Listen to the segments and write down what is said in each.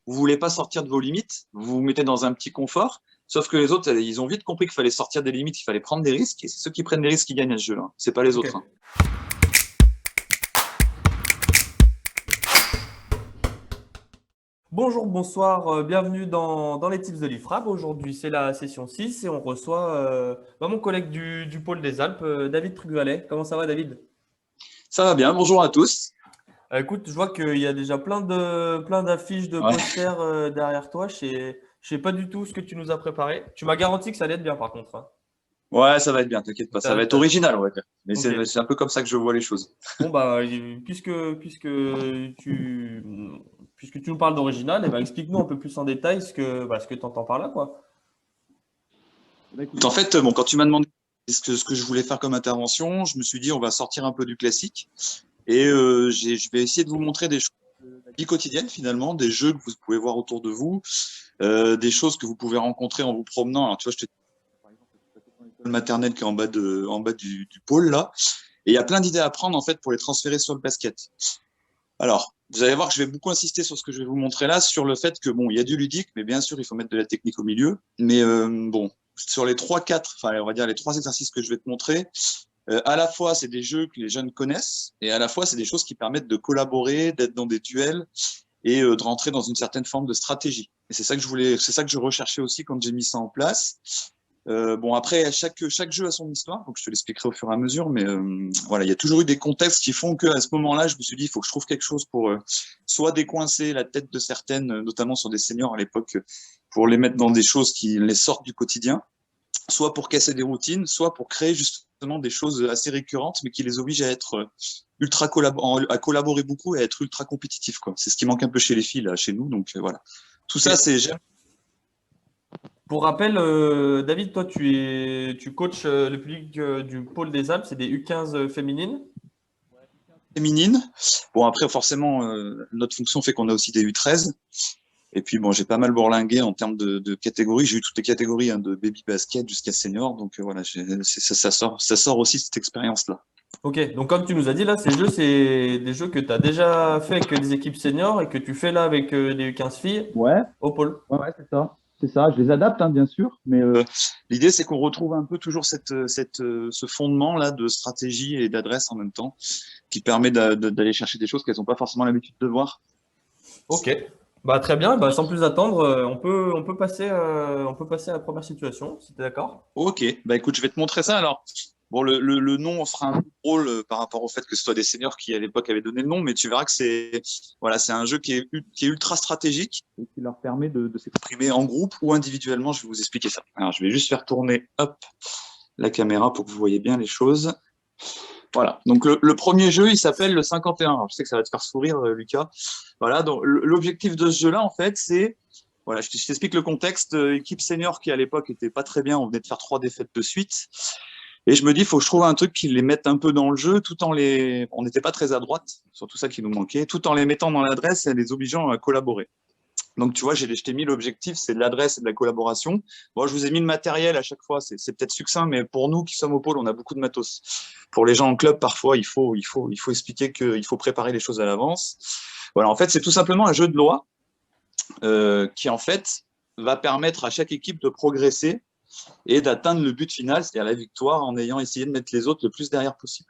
vous voulez pas sortir de vos limites, vous vous mettez dans un petit confort. Sauf que les autres, ils ont vite compris qu'il fallait sortir des limites, qu'il fallait prendre des risques. Et c'est ceux qui prennent des risques qui gagnent à ce jeu-là. C'est pas les Ok. autres, hein. Bonjour, bonsoir, bienvenue dans les tips de l'IFRAB. Aujourd'hui, c'est la session 6 et on reçoit mon collègue du pôle des Alpes, David Trugalet. Comment ça va, David? Ça va bien. Bonjour à tous. Écoute, je vois qu'il y a déjà plein d'affiches, de Ouais, posters derrière toi. Je sais pas du tout ce que tu nous as préparé. Tu m'as garanti que ça allait être bien, par contre, hein. ouais, ça va être bien. T'inquiète pas. Ça va T'as- être t'as- original, on va dire. Mais Ok. c'est un peu comme ça que je vois les choses. Bon, bah, tu, puisque tu nous parles d'original, eh ben, explique-nous un peu plus en détail ce que tu entends par là, quoi. Bah, écoute, en fait, bon, quand tu m'as demandé ce que je voulais faire comme intervention, je me suis dit, on va sortir un peu du classique. Et je vais essayer de vous montrer des choses de la vie quotidienne, finalement, des jeux que vous pouvez voir autour de vous, des choses que vous pouvez rencontrer en vous promenant. Alors, tu vois, je te dis, par exemple, dans l'école maternelle qui est en bas du pôle, là. Et il y a plein d'idées à prendre, en fait, pour les transférer sur le basket. Alors, vous allez voir que je vais beaucoup insister sur ce que je vais vous montrer là, sur le fait que, bon, il y a du ludique, mais bien sûr, il faut mettre de la technique au milieu. Mais bon, sur les trois, quatre, enfin, on va dire les trois exercices que je vais te montrer, à la fois, c'est des jeux que les jeunes connaissent, et à la fois, c'est des choses qui permettent de collaborer, d'être dans des duels et de rentrer dans une certaine forme de stratégie. Et c'est ça que je voulais, c'est ça que je recherchais aussi quand j'ai mis ça en place. Bon, après, chaque jeu a son histoire, donc je te l'expliquerai au fur et à mesure, mais voilà, il y a toujours eu des contextes qui font qu'à ce moment-là, je me suis dit, il faut que je trouve quelque chose pour soit décoincer la tête de certaines, notamment sur des seniors à l'époque, pour les mettre dans des choses qui les sortent du quotidien, soit pour casser des routines, soit pour créer justement des choses assez récurrentes, mais qui les obligent à être à collaborer beaucoup et à être ultra compétitifs, quoi. C'est ce qui manque un peu chez les filles, là, chez nous, donc voilà. Tout ça, Ok. c'est Pour rappel, David, toi, tu coaches le public du pôle des Alpes, c'est des U15 féminines. féminine. Bon, après, forcément, notre fonction fait qu'on a aussi des U13. Et puis, bon, j'ai pas mal bourlingué en termes de catégories. J'ai eu toutes les catégories, hein, de baby basket jusqu'à senior. Donc, voilà, ça sort aussi cette expérience-là. Ok, donc comme tu nous as dit, là, ces jeux, c'est des jeux que tu as déjà fait avec des équipes seniors et que tu fais là avec des U15 filles Ouais, au pôle. ouais, c'est ça. C'est ça. Je les adapte, hein, bien sûr. Mais l'idée, c'est qu'on retrouve un peu toujours ce fondement-là de stratégie et d'adresse en même temps, qui permet d'aller chercher des choses qu'elles n'ont pas forcément l'habitude de voir. Ok, bah, très bien. Bah, sans plus attendre, on peut passer à la première situation, si tu es d'accord. Ok, bah écoute, je vais te montrer ça. Alors, bon, le nom sera un peu drôle par rapport au fait que ce soit des seniors qui à l'époque avaient donné le nom, mais tu verras que voilà, c'est un jeu qui est ultra stratégique et qui leur permet de s'exprimer en groupe ou individuellement. Je vais vous expliquer ça. Alors, je vais juste faire tourner, hop, la caméra pour que vous voyez bien les choses. Voilà. Donc le premier jeu, il s'appelle le 51. Alors, je sais que ça va te faire sourire, Lucas. Voilà. Donc l'objectif de ce jeu-là, en fait, c'est voilà, je t'explique le contexte. Équipe senior qui à l'époque était pas très bien. On venait de faire 3 défaites de suite. Et je me dis, il faut que je trouve un truc qui les mette un peu dans le jeu, tout en les. On n'était pas très à droite, surtout ça qui nous manquait, tout en les mettant dans l'adresse et les obligeant à collaborer. Donc, tu vois, je t'ai mis l'objectif, c'est de l'adresse et de la collaboration. Bon, je vous ai mis le matériel à chaque fois, c'est peut-être succinct, mais pour nous qui sommes au pôle, on a beaucoup de matos. Pour les gens en club, parfois, il faut expliquer qu'il faut préparer les choses à l'avance. Voilà, en fait, c'est tout simplement un jeu de loi qui, en fait, va permettre à chaque équipe de progresser et d'atteindre le but final, c'est-à-dire la victoire, en ayant essayé de mettre les autres le plus derrière possible.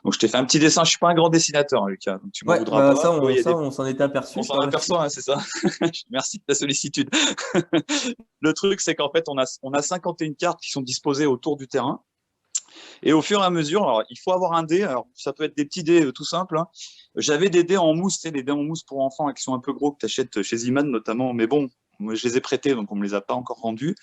Donc, je t'ai fait un petit dessin. Je suis pas un grand dessinateur, hein, Lucas, donc tu m'en Ouais, voudras bah pas. ça, Tu vois, on, il y a ça, des on s'en était on aperçu, je te s'en remercie. aperçoit, hein, c'est ça. Merci de ta sollicitude. Le truc, c'est qu'en fait, on a 51 cartes qui sont disposées autour du terrain. Et au fur et à mesure, alors, il faut avoir un dé. Alors, ça peut être des petits dés tout simples, hein. J'avais des dés en mousse, tu sais, les dés en mousse pour enfants qui sont un peu gros, que tu achètes chez Ziman notamment. Mais bon, moi, je les ai prêtés, donc on ne me les a pas encore rendus.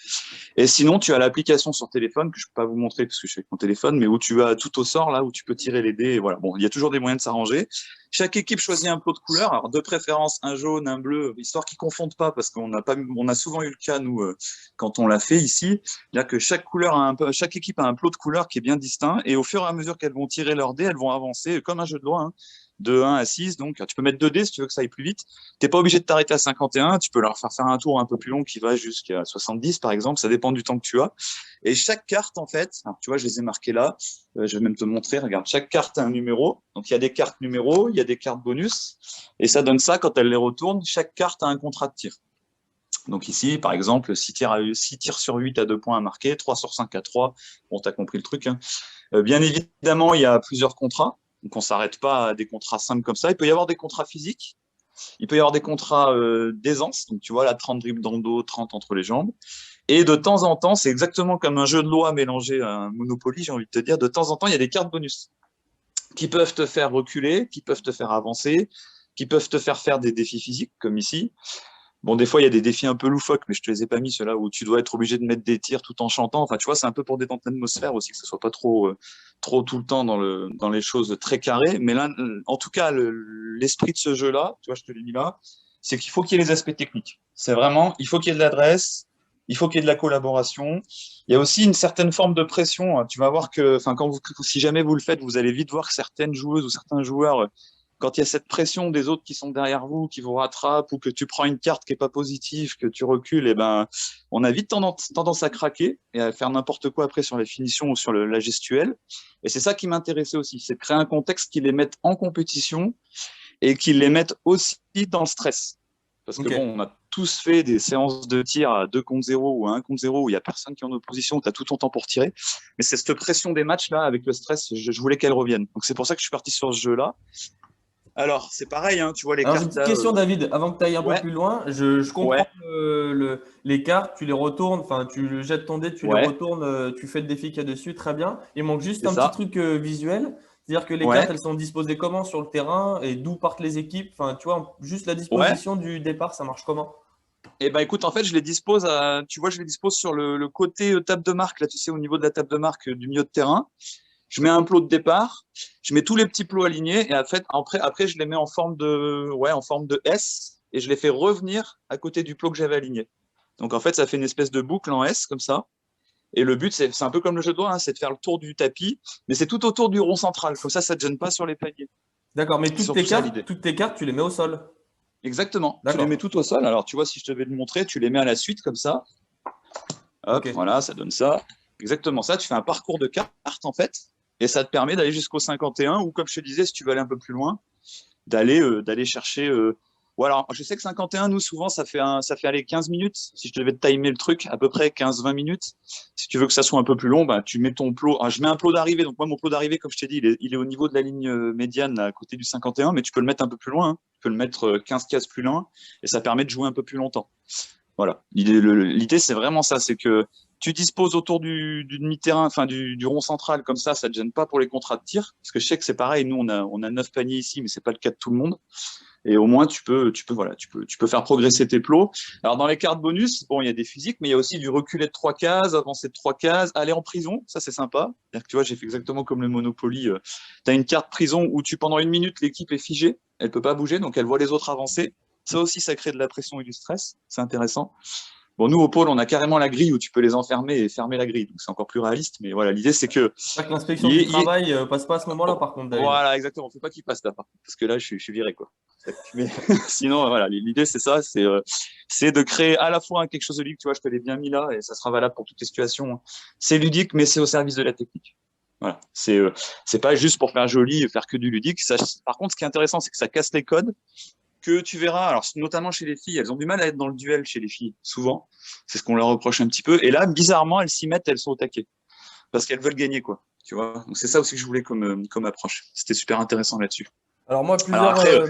Et sinon, tu as l'application sur téléphone, que je ne peux pas vous montrer parce que je suis avec mon téléphone, mais où tu as tout au sort, là, où tu peux tirer les dés. Et voilà. Bon, il y a toujours des moyens de s'arranger. Chaque équipe choisit un plot de couleurs. Alors, de préférence, un jaune, un bleu, histoire qu'ils ne confondent pas, parce on a souvent eu le cas, nous, quand on l'a fait ici. C'est-à-dire que chaque équipe a un plot de couleurs qui est bien distinct. Et au fur et à mesure qu'elles vont tirer leurs dés, elles vont avancer, comme un jeu de loi, hein. de 1 à 6. Donc, tu peux mettre 2 dés si tu veux que ça aille plus vite. Tu n'es pas obligé de t'arrêter à 51. Tu peux leur faire un tour un peu plus long qui va jusqu'à 70, par exemple. Ça dépend du temps que tu as. Et chaque carte, en fait, alors, tu vois, je les ai marquées là. Je vais même te montrer. Regarde, chaque carte a un numéro. Donc, il y a des cartes numéros, il y a des cartes bonus. Et ça donne ça quand elle les retourne. Chaque carte a un contrat de tir. Donc ici, par exemple, 6 tirs sur 8 à 2 points à marquer, 3 sur 5 à 3. Bon, tu as compris le truc. Hein. Bien évidemment, il y a plusieurs contrats. Donc, on ne s'arrête pas à des contrats simples comme ça. Il peut y avoir des contrats physiques. Il peut y avoir des contrats d'aisance. Donc, tu vois, là, 30 dribbles dans le dos, 30 entre les jambes. Et de temps en temps, c'est exactement comme un jeu de loi mélangé à un Monopoly, j'ai envie de te dire. De temps en temps, il y a des cartes bonus qui peuvent te faire reculer, qui peuvent te faire avancer, qui peuvent te faire des défis physiques, comme ici. Bon, des fois, il y a des défis un peu loufoques, mais je te les ai pas mis, ceux-là où tu dois être obligé de mettre des tirs tout en chantant. Enfin, tu vois, c'est un peu pour détendre l'atmosphère aussi, que ce soit pas trop tout le temps dans les choses très carrées. Mais là, en tout cas, l'esprit de ce jeu-là, tu vois, je te l'ai mis là, c'est qu'il faut qu'il y ait les aspects techniques. C'est vraiment, il faut qu'il y ait de l'adresse, il faut qu'il y ait de la collaboration. Il y a aussi une certaine forme de pression. Tu vas voir que, enfin, si jamais vous le faites, vous allez vite voir que certaines joueuses ou certains joueurs quand il y a cette pression des autres qui sont derrière vous, qui vous rattrapent, ou que tu prends une carte qui est pas positive, que tu recules, et ben, on a vite tendance à craquer et à faire n'importe quoi après sur les finitions ou sur la gestuelle. Et c'est ça qui m'intéressait aussi, c'est de créer un contexte qui les mette en compétition et qui les mette aussi dans le stress. Parce que bon, on a tous fait des séances de tir à 2 contre 0 ou à 1 contre 0 où il n'y a personne qui est en opposition, tu as tout ton temps pour tirer. Mais c'est cette pression des matchs là, avec le stress, je voulais qu'elle revienne. Donc c'est pour ça que je suis parti sur ce jeu-là. Alors, c'est pareil, hein, tu vois les Alors, j'ai cartes une petite là. question, David, avant que tu ailles un peu Ouais, plus loin. Je comprends ouais, les cartes, tu les retournes, enfin, tu jettes ton dé, tu les ouais, retournes, tu fais le défi qu'il y a dessus, très bien. Il manque juste c'est un petit ça. truc visuel, c'est-à-dire que les cartes, Ouais, elles sont disposées comment sur le terrain et d'où partent les équipes. Enfin, tu vois, juste la ouais. disposition du départ, ça marche comment? Et ben écoute, en fait, tu vois, je les dispose sur le côté table de marque, là, tu sais, au niveau de la table de marque du milieu de terrain. Je mets un plot de départ, je mets tous les petits plots alignés, et en fait, après, je les mets en forme de S, et je les fais revenir à côté du plot que j'avais aligné. Donc en fait, ça fait une espèce de boucle en S, comme ça. Et le but, c'est un peu comme le jeu de doigts, hein, c'est de faire le tour du tapis, mais c'est tout autour du rond central. Comme ça ne te gêne pas sur les paliers. D'accord, mais C'est surtout ça l'idée. toutes tes cartes, tu les mets au sol. Exactement. Tu les mets D'accord. tout au sol. Alors, tu vois, si je te vais le montrer, tu les mets à la suite comme ça. Ok. Hop, voilà, ça donne ça. Exactement ça. Tu fais un parcours de cartes, en fait, et ça te permet d'aller jusqu'au 51, ou comme je te disais, si tu veux aller un peu plus loin, d'aller chercher. Ou alors, je sais que 51, nous, souvent, ça fait aller 15 minutes. Si je devais te timer le truc, à peu près 15-20 minutes. Si tu veux que ça soit un peu plus long, bah, tu mets ton plot. Alors, je mets un plot d'arrivée. Donc, moi, mon plot d'arrivée, comme je t'ai dit, il est au niveau de la ligne médiane, là, à côté du 51, mais tu peux le mettre un peu plus loin. Hein. Tu peux le mettre 15 cases plus loin, et ça permet de jouer un peu plus longtemps. Voilà. L'idée, c'est vraiment ça. C'est que tu disposes autour du demi-terrain, enfin du rond central, comme ça te gêne pas pour les contrats de tir. Parce que je sais que c'est pareil, nous, on a 9 paniers ici, mais c'est pas le cas de tout le monde. Et au moins, tu peux faire progresser tes plots. Alors, dans les cartes bonus, bon, il y a des physiques, mais il y a aussi du reculer de 3 cases, avancer de 3 cases, aller en prison. Ça, c'est sympa. C'est-à-dire que, tu vois, j'ai fait exactement comme le Monopoly. Tu as une carte prison où pendant 1 minute, l'équipe est figée. Elle peut pas bouger, donc elle voit les autres avancer. Ça aussi, ça crée de la pression et du stress. C'est intéressant. Bon, nous, au pôle, on a carrément la grille où tu peux les enfermer et fermer la grille. Donc, c'est encore plus réaliste. Mais voilà, l'idée, c'est que J'espère que l'inspection il y du ait- il y ait- travail passe pas à ce moment-là, par contre, David. voilà, exactement. Faut pas qu'il passe là, par contre, parce que là, je suis viré, quoi. Mais sinon, voilà, l'idée, c'est ça, c'est de créer à la fois quelque chose de ludique, tu vois, je te l'ai bien mis là, et ça sera valable pour toutes les situations. C'est ludique, mais c'est au service de la technique. Voilà. C'est pas juste pour faire joli et faire que du ludique. Ça, par contre, ce qui est intéressant, c'est que ça casse les codes que tu verras, alors notamment chez les filles, elles ont du mal à être dans le duel chez les filles, souvent. C'est ce qu'on leur reproche un petit peu. Et là, bizarrement, elles s'y mettent, elles sont au taquet. Parce qu'elles veulent gagner, quoi. Tu vois. Donc c'est ça aussi que je voulais comme approche. C'était super intéressant là-dessus. Alors moi, Alors après,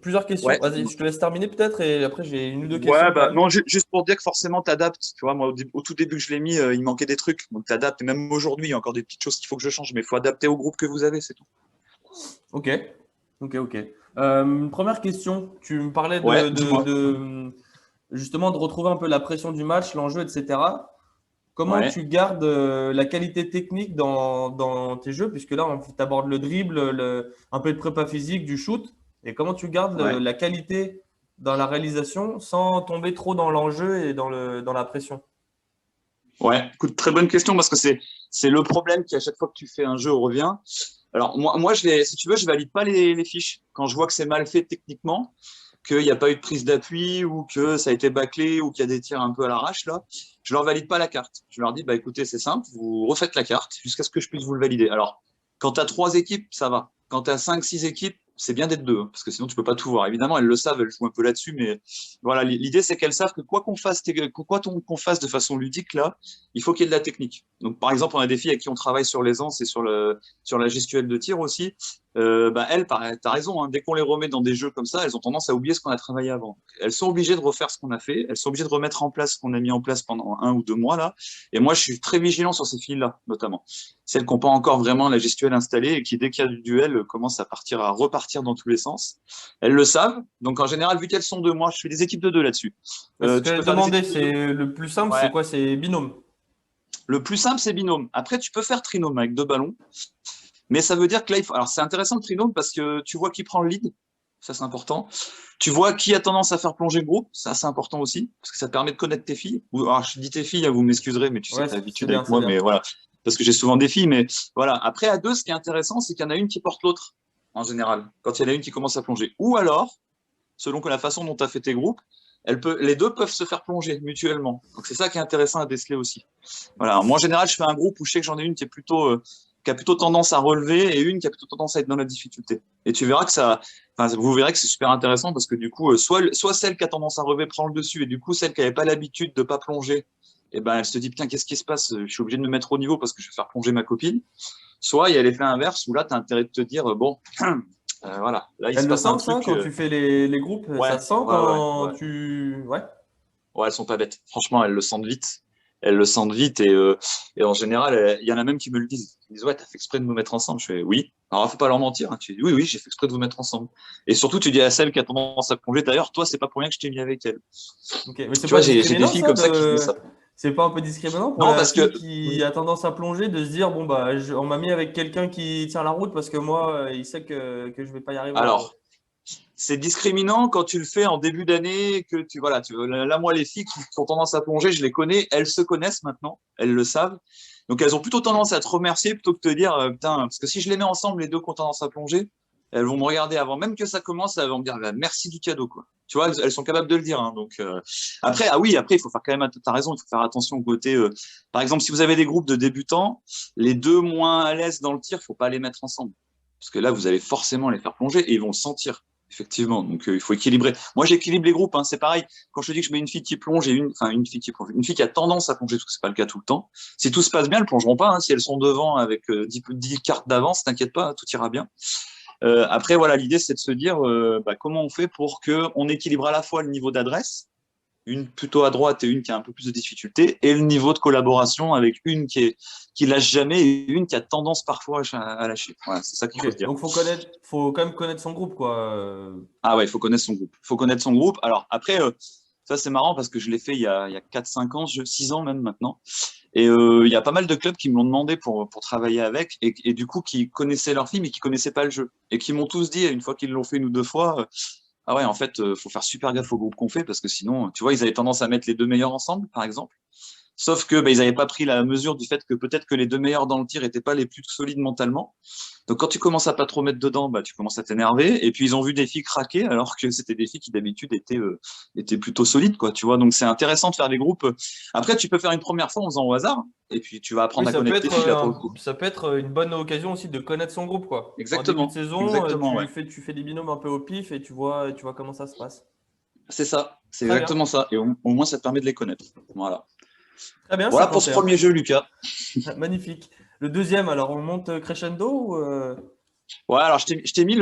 plusieurs questions. ouais, Vas-y, dis-moi. je te laisse terminer peut-être et après j'ai une ou deux questions Ouais, quand bah même. non, juste pour dire que forcément t'adaptes. Tu vois, moi au tout début que je l'ai mis, il manquait des trucs. Donc t'adaptes. Et même aujourd'hui, il y a encore des petites choses qu'il faut que je change, mais il faut adapter au groupe que vous avez, c'est tout. Ok, ok. Première question, tu me parlais Ouais, dis-moi. justement de retrouver un peu la pression du match, l'enjeu, etc. Comment Ouais, tu gardes la qualité technique dans tes jeux, puisque là, on t'aborde le dribble, un peu de prépa physique, du shoot, et comment tu gardes ouais. la qualité dans la réalisation sans tomber trop dans l'enjeu et dans la pression? Ouais, écoute, très bonne question parce que c'est le problème qui à chaque fois que tu fais un jeu revient. Alors, moi si tu veux, je valide pas les fiches. Quand je vois que c'est mal fait techniquement, qu'il n'y a pas eu de prise d'appui ou que ça a été bâclé ou qu'il y a des tirs un peu à l'arrache, là, je leur valide pas la carte. Je leur dis, bah, écoutez, c'est simple, vous refaites la carte jusqu'à ce que je puisse vous le valider. Alors, quand tu as 3 équipes, ça va. Quand tu as 5, 6 équipes, c'est bien d'être deux, hein, parce que sinon tu peux pas tout voir. Évidemment, elles le savent, elles jouent un peu là-dessus, mais voilà, l'idée c'est qu'elles savent que quoi qu'on fasse, qu'on fasse de façon ludique là, il faut qu'il y ait de la technique. Donc par exemple, on a des filles avec qui on travaille sur l'aisance et sur la gestuelle de tir aussi. Bah elles, t'as raison, hein, dès qu'on les remet dans des jeux comme ça, elles ont tendance à oublier ce qu'on a travaillé avant. Elles sont obligées de refaire ce qu'on a fait, elles sont obligées de remettre en place ce qu'on a mis en place pendant 1 ou 2 mois là. Et moi, je suis très vigilant sur ces filles-là, notamment celles qui n'ont pas encore vraiment la gestuelle installée et qui, dès qu'il y a du duel, commencent à repartir dans tous les sens. Elles le savent. Donc, en général, vu qu'elles sont deux, moi, je fais des équipes de deux là-dessus. C'est ce que Tu peux j'allais faire des demander, équipes de deux. c'est le plus simple, c'est Ouais. quoi? C'est binôme. Le plus simple, c'est binôme. Après, tu peux faire trinôme avec 2 ballons. Mais ça veut dire que là, alors, c'est intéressant le trinôme parce que tu vois qui prend le lead. Ça, c'est important. Tu vois qui a tendance à faire plonger le groupe. Ça, c'est important aussi parce que ça te permet de connaître tes filles. Alors, je dis tes filles, vous m'excuserez, mais tu sais Ouais, que tu as c'est l'habitude bien, avec c'est moi. bien. Mais voilà, parce que j'ai souvent des filles. Mais voilà. Après, à deux, ce qui est intéressant, c'est qu'il y en a une qui porte l'autre, en général, quand il y en a une qui commence à plonger. Ou alors, selon que la façon dont tu as fait tes groupes, les deux peuvent se faire plonger mutuellement. Donc, c'est ça qui est intéressant à déceler aussi. Voilà. Moi, en général, je fais un groupe où je sais que j'en ai une qui a plutôt tendance à relever et une qui a plutôt tendance à être dans la difficulté. Et tu verras que vous verrez que c'est super intéressant parce que du coup, soit celle qui a tendance à relever prend le dessus et du coup, celle qui n'avait pas l'habitude de pas plonger, et ben, elle se dit, putain, qu'est-ce qui se passe? Je suis obligé de me mettre au niveau parce que je vais faire plonger ma copine. Soit il y a l'effet inverse où là, tu as intérêt de te dire, bon, voilà, là, il se Elles le passe un sentent ça truc. quand tu fais les groupes? Ça Ouais, se sent ouais, ouais, quand ouais. tu… Ouais. Ouais, elles sont pas bêtes. Franchement, elles le sentent vite. Elles le sentent vite et en général, il y en a même qui me le disent. Ils disent, ouais, t'as fait exprès de nous mettre ensemble. Je fais, oui. Alors, faut pas leur mentir, hein. Tu dis, oui, oui, j'ai fait exprès de vous mettre ensemble. Et surtout, tu dis à celle qui a tendance à plonger, d'ailleurs, toi, c'est pas pour rien que je t'ai mis avec elle. Ok, mais c'est Tu pas vois, j'ai des discriminant filles ça comme ça qui disent de… ça. C'est pas un peu discriminant pour Non, la parce que, fille qui a tendance à plonger de se dire bon bah on m'a mis avec quelqu'un qui tient la route parce que moi il sait que je vais pas y arriver en gros. alors, c'est discriminant quand tu le fais en début d'année, que là, moi, les filles qui ont tendance à plonger, je les connais, elles se connaissent maintenant, elles le savent. Donc, elles ont plutôt tendance à te remercier plutôt que de te dire, putain, parce que si je les mets ensemble, les deux qui ont tendance à plonger, elles vont me regarder avant même que ça commence, elles vont me dire, bah, merci du cadeau, quoi. Tu vois, elles sont capables de le dire, hein. Donc, après, ah oui, après, il faut faire quand même, t'as raison, il faut faire attention au côté, par exemple, si vous avez des groupes de débutants, les deux moins à l'aise dans le tir, il faut pas les mettre ensemble. Parce que là, vous allez forcément les faire plonger et ils vont le sentir. Effectivement, donc il faut équilibrer. Moi, j'équilibre les groupes, hein, c'est pareil. Quand je te dis que je mets une fille qui plonge et une fille qui plonge, une fille qui a tendance à plonger, parce que c'est pas le cas tout le temps. Si tout se passe bien, elles plongeront pas, hein. Si elles sont devant avec 10 cartes d'avance, t'inquiète pas, tout ira bien. Après, voilà, l'idée c'est de se dire comment on fait pour que on équilibre à la fois le niveau d'adresse, une plutôt à droite et une qui a un peu plus de difficulté, et le niveau de collaboration avec une qui lâche jamais et une qui a tendance parfois à lâcher. Voilà, c'est ça qu'il faut se Ok, dire. donc faut quand même connaître son groupe quoi. Ah ouais, il faut connaître son groupe. Il faut connaître son groupe. Alors après, ça c'est marrant parce que je l'ai fait il y a 4-5 ans, 6 ans même maintenant. Et il y a pas mal de clubs qui me l'ont demandé pour travailler avec et du coup qui connaissaient leur film mais qui connaissaient pas le jeu. Et qui m'ont tous dit, une fois qu'ils l'ont fait 1 ou 2 fois, ah ouais, en fait, faut faire super gaffe au groupe qu'on fait parce que sinon, tu vois, ils avaient tendance à mettre les deux meilleurs ensemble, par exemple. Sauf que ils n'avaient pas pris la mesure du fait que peut-être que les deux meilleurs dans le tir n'étaient pas les plus solides mentalement. Donc quand tu commences à pas trop mettre dedans, tu commences à t'énerver. Et puis ils ont vu des filles craquer alors que c'était des filles qui d'habitude étaient plutôt solides, quoi. Tu vois, donc c'est intéressant de faire des groupes. Après, tu peux faire une première fois en faisant au hasard, et puis tu vas Oui, apprendre à connaître tes filles là pour le coup. ça peut être une bonne occasion aussi de connaître son groupe quoi. En début de Exactement, saison, exactement, ouais. tu fais des binômes un peu au pif et tu vois comment ça se passe. C'est ça, c'est Très bien, exactement ça. Et au moins ça te permet de les connaître. Voilà. très bien, Voilà pour ce 51. premier jeu, Lucas. Magnifique. Le deuxième, alors on monte crescendo ou Ouais, alors je t'ai mis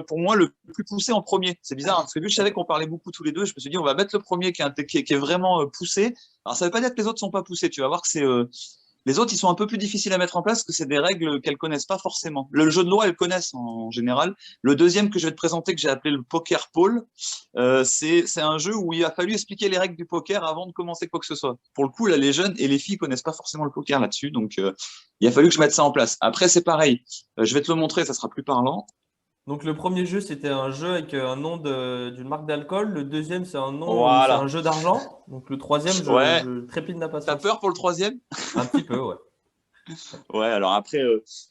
pour moi, le plus poussé en premier. C'est bizarre, hein, parce que vu que je savais qu'on parlait beaucoup tous les deux, je me suis dit, on va mettre le premier qui est vraiment poussé. Alors, ça veut pas dire que les autres sont pas poussés. Tu vas voir que les autres, ils sont un peu plus difficiles à mettre en place parce que c'est des règles qu'elles connaissent pas forcément. Le jeu de loi, elles connaissent en général. Le deuxième que je vais te présenter, que j'ai appelé le Poker Pole, c'est un jeu où il a fallu expliquer les règles du poker avant de commencer quoi que ce soit. Pour le coup, là, les jeunes et les filles connaissent pas forcément le poker là-dessus, donc il a fallu que je mette ça en place. Après, c'est pareil. Je vais te le montrer, ça sera plus parlant. donc le premier jeu c'était un jeu avec un nom d'une marque d'alcool. Le deuxième c'est un nom où c'est un Voilà. jeu d'argent. Donc le troisième Ouais. je trépide T'as d'impatience. peur pour le troisième? Un petit peu ouais. Ouais, alors après,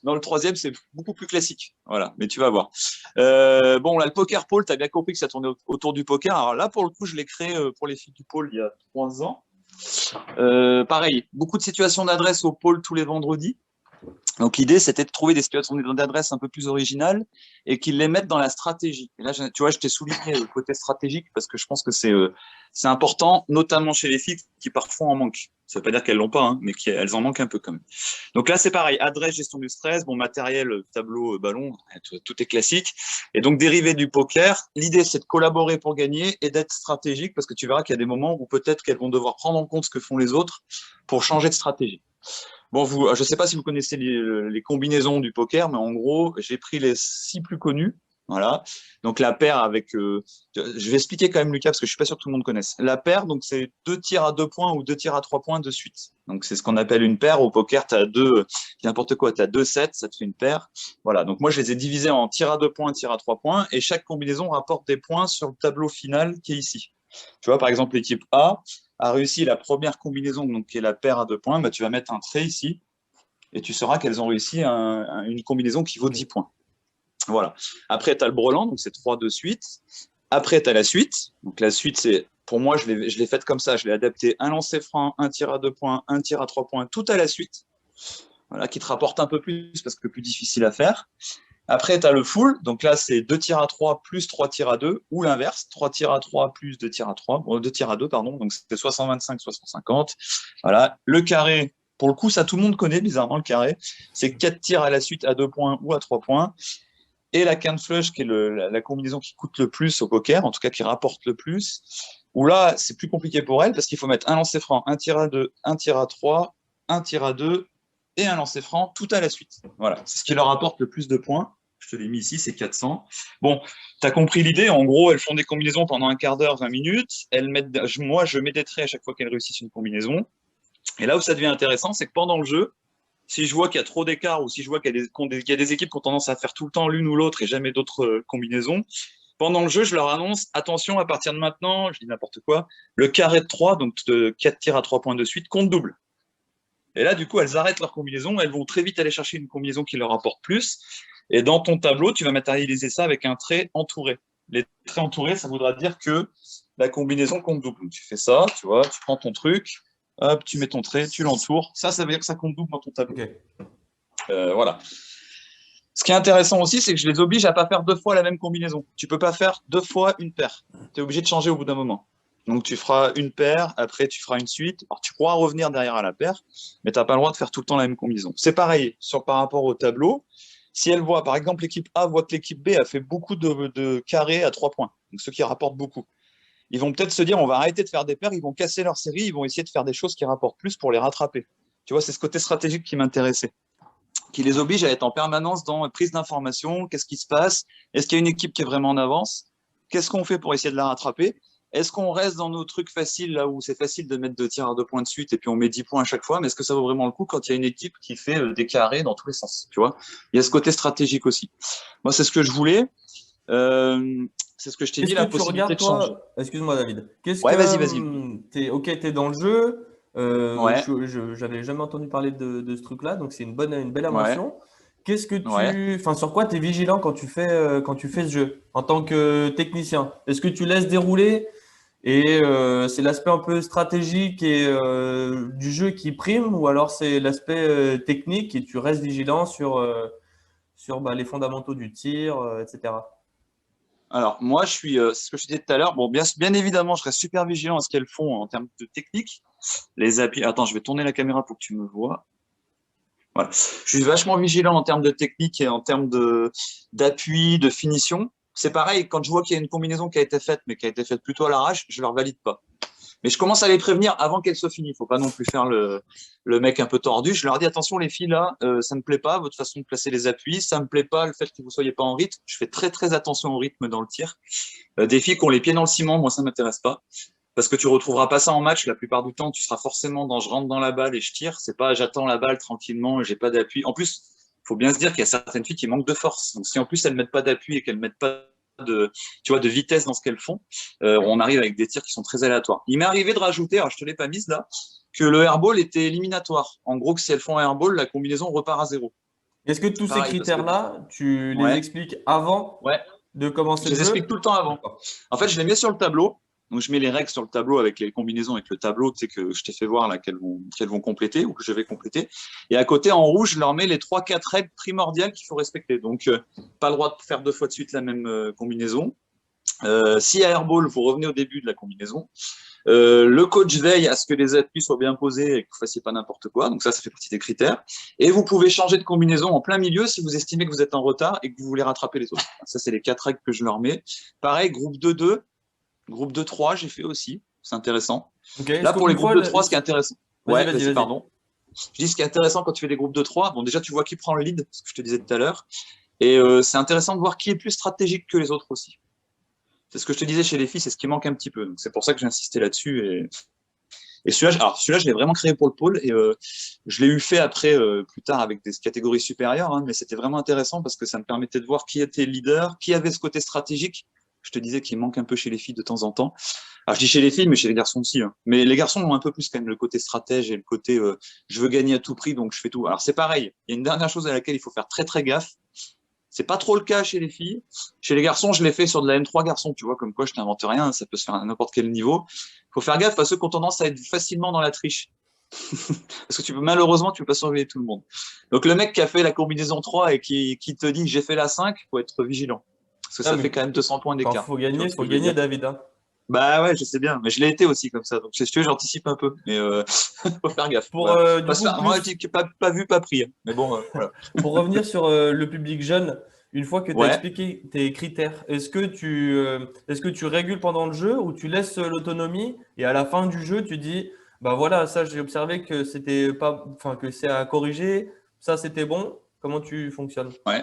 dans le troisième, c'est beaucoup plus classique. Voilà, mais tu vas voir. Bon, là, le poker pole, tu as bien compris que ça tournait autour du poker. Alors là, pour le coup, je l'ai créé pour les filles du pôle il y a 3 ans. Pareil, beaucoup de situations d'adresse au pôle tous les vendredis. Donc l'idée, c'était de trouver des situations d'adresse un peu plus originales et qu'ils les mettent dans la stratégie. Et là, tu vois, je t'ai souligné le côté stratégique parce que je pense que c'est important, notamment chez les filles qui parfois en manquent. Ça veut pas dire qu'elles l'ont pas, hein, mais qu'elles en manquent un peu quand même. Donc là, c'est pareil, adresse, gestion du stress, bon matériel, tableau, ballon, tout est classique. Et donc dérivé du poker, l'idée, c'est de collaborer pour gagner et d'être stratégique parce que tu verras qu'il y a des moments où peut-être qu'elles vont devoir prendre en compte ce que font les autres pour changer de stratégie. Bon, je ne sais pas si vous connaissez les combinaisons du poker, mais en gros, j'ai pris les 6 plus connus. Voilà. Donc la paire avec. Je vais expliquer quand même, Lucas, parce que je suis pas sûr que tout le monde connaisse. La paire, donc c'est 2 tirs à 2 points ou 2 tirs à 3 points de suite. Donc c'est ce qu'on appelle une paire. Au poker, tu as n'importe quoi, tu as 2 sets, ça te fait une paire. Voilà. Donc moi, je les ai divisés en tir à 2 points, tir à 3 points, et chaque combinaison rapporte des points sur le tableau final qui est ici. Tu vois, par exemple, l'équipe A réussi la première combinaison, donc qui est la paire à 2 points, bah, tu vas mettre un trait ici et tu sauras qu'elles ont réussi une combinaison qui vaut 10 points. Voilà. Après, tu as le brelan, donc c'est 3 de suite. Après, tu as la suite. Donc la suite, c'est pour moi, je l'ai faite comme ça. Je l'ai adapté un lancer franc, un tir à 2 points, un tir à 3 points, tout à la suite. Voilà, qui te rapporte un peu plus parce que plus difficile à faire. Après, tu as le full. Donc là, c'est 2 tirs à 3 plus 3 tirs à 2 ou l'inverse. 3 tirs à 3 plus 2 tirs à 3. Bon, 2 tirs à 2, pardon. Donc c'était soit 125, soit 150. Voilà. Le carré, pour le coup, ça tout le monde connaît bizarrement le carré. C'est 4 tirs à la suite à 2 points ou à 3 points. Et la can flush, qui est la combinaison qui coûte le plus au poker, en tout cas qui rapporte le plus. Où là, c'est plus compliqué pour elle parce qu'il faut mettre un lancer franc, un tir à 2, un tir à 3, un tir à 2 et un lancer franc tout à la suite. Voilà, c'est ce qui leur apporte le plus de points. Je te l'ai mis ici, c'est 400. Bon, tu as compris l'idée. En gros, elles font des combinaisons pendant un quart d'heure, 20 minutes. Moi, je mets des traits à chaque fois qu'elles réussissent une combinaison. Et là où ça devient intéressant, c'est que pendant le jeu, si je vois qu'il y a trop d'écart ou si je vois qu'il y a des équipes qui ont tendance à faire tout le temps l'une ou l'autre et jamais d'autres combinaisons, pendant le jeu, je leur annonce, attention, à partir de maintenant, je dis n'importe quoi, le carré de 3, donc de 4 tirs à 3 points de suite, compte double. Et là, du coup, elles arrêtent leur combinaison, elles vont très vite aller chercher une combinaison qui leur apporte plus. Et dans ton tableau, tu vas matérialiser ça avec un trait entouré. Les traits entourés, ça voudra dire que la combinaison compte double. Donc, tu fais ça, tu vois, tu prends ton truc, hop, tu mets ton trait, tu l'entoures. Ça veut dire que ça compte double dans ton tableau. Okay. Voilà. Ce qui est intéressant aussi, c'est que je les oblige à pas faire 2 fois la même combinaison. Tu peux pas faire 2 fois une paire. Tu es obligé de changer au bout d'un moment. Donc tu feras une paire, après tu feras une suite. Alors tu pourras revenir derrière à la paire, mais tu n'as pas le droit de faire tout le temps la même combinaison. C'est pareil par rapport au tableau. Si elle voit, par exemple, l'équipe A voit que l'équipe B a fait beaucoup de carrés à 3 points, donc ceux qui rapportent beaucoup. Ils vont peut-être se dire on va arrêter de faire des paires, ils vont casser leur série, ils vont essayer de faire des choses qui rapportent plus pour les rattraper. Tu vois, c'est ce côté stratégique qui m'intéressait, qui les oblige à être en permanence dans prise d'information, qu'est-ce qui se passe, est-ce qu'il y a une équipe qui est vraiment en avance, qu'est-ce qu'on fait pour essayer de la rattraper, est-ce qu'on reste dans nos trucs faciles, là où c'est facile de mettre 2 tirs à 2 points de suite et puis on met 10 points à chaque fois, mais est-ce que ça vaut vraiment le coup quand il y a une équipe qui fait des carrés dans tous les sens, tu vois? Il y a ce côté stratégique aussi. Moi, c'est ce que je voulais. C'est ce que je t'ai dit, Qu'est-ce que la tu possibilité regardes, de changer. toi? Excuse-moi, David. Qu'est-ce Ouais, que. vas-y. T'es dans le jeu. Ouais, J'avais jamais entendu parler de ce truc-là, donc c'est une belle ouais, invention. Qu'est-ce que ouais. enfin, sur quoi tu es vigilant quand tu fais ce jeu en tant que technicien? Est-ce que tu laisses dérouler et c'est l'aspect un peu stratégique et du jeu qui prime, ou alors c'est l'aspect technique et tu restes vigilant sur bah, les fondamentaux du tir, etc. Alors, moi, c'est ce que je disais tout à l'heure. Bon, bien évidemment, je reste super vigilant à ce qu'elles font en termes de technique. Les appuis. Attends, je vais tourner la caméra pour que tu me vois. Voilà. Je suis vachement vigilant en termes de technique et en termes d'appui, de finition. C'est pareil, quand je vois qu'il y a une combinaison qui a été faite, mais qui a été faite plutôt à l'arrache, je ne leur valide pas. Mais je commence à les prévenir avant qu'elle soit finie. Il ne faut pas non plus faire le mec un peu tordu. Je leur dis attention les filles là, ça ne me plaît pas votre façon de placer les appuis, ça ne me plaît pas le fait que vous ne soyez pas en rythme. Je fais très très attention au rythme dans le tir. Des filles qui ont les pieds dans le ciment, moi ça ne m'intéresse pas. Parce que tu retrouveras pas ça en match. La plupart du temps, tu seras forcément dans je rentre dans la balle et je tire. C'est pas j'attends la balle tranquillement et j'ai pas d'appui. En plus, il faut bien se dire qu'il y a certaines filles qui manquent de force. Donc si en plus elles mettent pas d'appui et qu'elles mettent pas tu vois, de vitesse dans ce qu'elles font. On arrive avec des tirs qui sont très aléatoires. Il m'est arrivé de rajouter, alors je te l'ai pas mise là, que le airball était éliminatoire. En gros, que si elles font un airball, la combinaison repart à 0. Est-ce que tous ces Pareil, parce que critères-là, tu les ouais, expliques avant ouais, de je commencer le les explique jeu? tout le temps avant. D'accord. En fait, je les mets sur le tableau. Donc, je mets les règles sur le tableau avec les combinaisons, avec le tableau, tu sais, que je t'ai fait voir là, qu'elles vont compléter ou que je vais compléter. Et à côté, en rouge, je leur mets les 3-4 règles primordiales qu'il faut respecter. Donc, pas le droit de faire 2 fois de suite la même combinaison. Si à airball, vous revenez au début de la combinaison. Le coach veille à ce que les appuis soient bien posés et que vous fassiez pas n'importe quoi. Donc ça fait partie des critères. Et vous pouvez changer de combinaison en plein milieu si vous estimez que vous êtes en retard et que vous voulez rattraper les autres. Ça, c'est les 4 règles que je leur mets. Pareil, groupe 2-2, groupe 2-3, j'ai fait aussi. C'est intéressant. Ok. Est-ce Là, pour qu'une les groupes fois, de 3, ce qui est intéressant. Ouais, vas-y, vas-y. pardon. Je dis ce qui est intéressant quand tu fais des groupes de 3. Bon, déjà, tu vois qui prend le lead, ce que je te disais tout à l'heure. Et c'est intéressant de voir qui est plus stratégique que les autres aussi. C'est ce que je te disais chez les filles, c'est ce qui manque un petit peu. Donc c'est pour ça que j'ai insisté là-dessus. Et celui-là, je l'ai vraiment créé pour le pôle et je l'ai eu fait après, plus tard, avec des catégories supérieures, hein, mais c'était vraiment intéressant parce que ça me permettait de voir qui était le leader, qui avait ce côté stratégique. Je te disais qu'il manque un peu chez les filles de temps en temps. Alors je dis chez les filles, mais chez les garçons aussi. Hein. Mais les garçons ont un peu plus quand même le côté stratège et le côté je veux gagner à tout prix, donc je fais tout. Alors c'est pareil. Il y a une dernière chose à laquelle il faut faire très très gaffe. C'est pas trop le cas chez les filles. Chez les garçons, je l'ai fait sur de la M3 garçons, tu vois, comme quoi je t'invente rien, ça peut se faire à n'importe quel niveau. Il faut faire gaffe à ceux qui ont tendance à être facilement dans la triche. Parce que malheureusement, tu peux pas surveiller tout le monde. Donc le mec qui a fait la combinaison 3 et qui te dit j'ai fait la 5, faut être vigilant. Parce que Ah, ça mais fait quand même 200 points quand d'écart. Tu vois il ce que faut je veux gagner, dire? David, hein. Bah ouais, je sais bien, mais je l'ai été aussi comme ça. Donc si tu veux, j'anticipe un peu. Mais faut faire gaffe. Pour Voilà. du coup Moi, je plus dis que pas vu, pas pris. Hein. Mais bon, voilà. pour revenir sur le public jeune, une fois que tu as Ouais. expliqué tes critères, est-ce que tu régules pendant le jeu ou tu laisses l'autonomie et à la fin du jeu tu dis bah voilà, ça j'ai observé que c'était pas enfin que c'est à corriger, ça c'était bon. Comment tu fonctionnes? Ouais.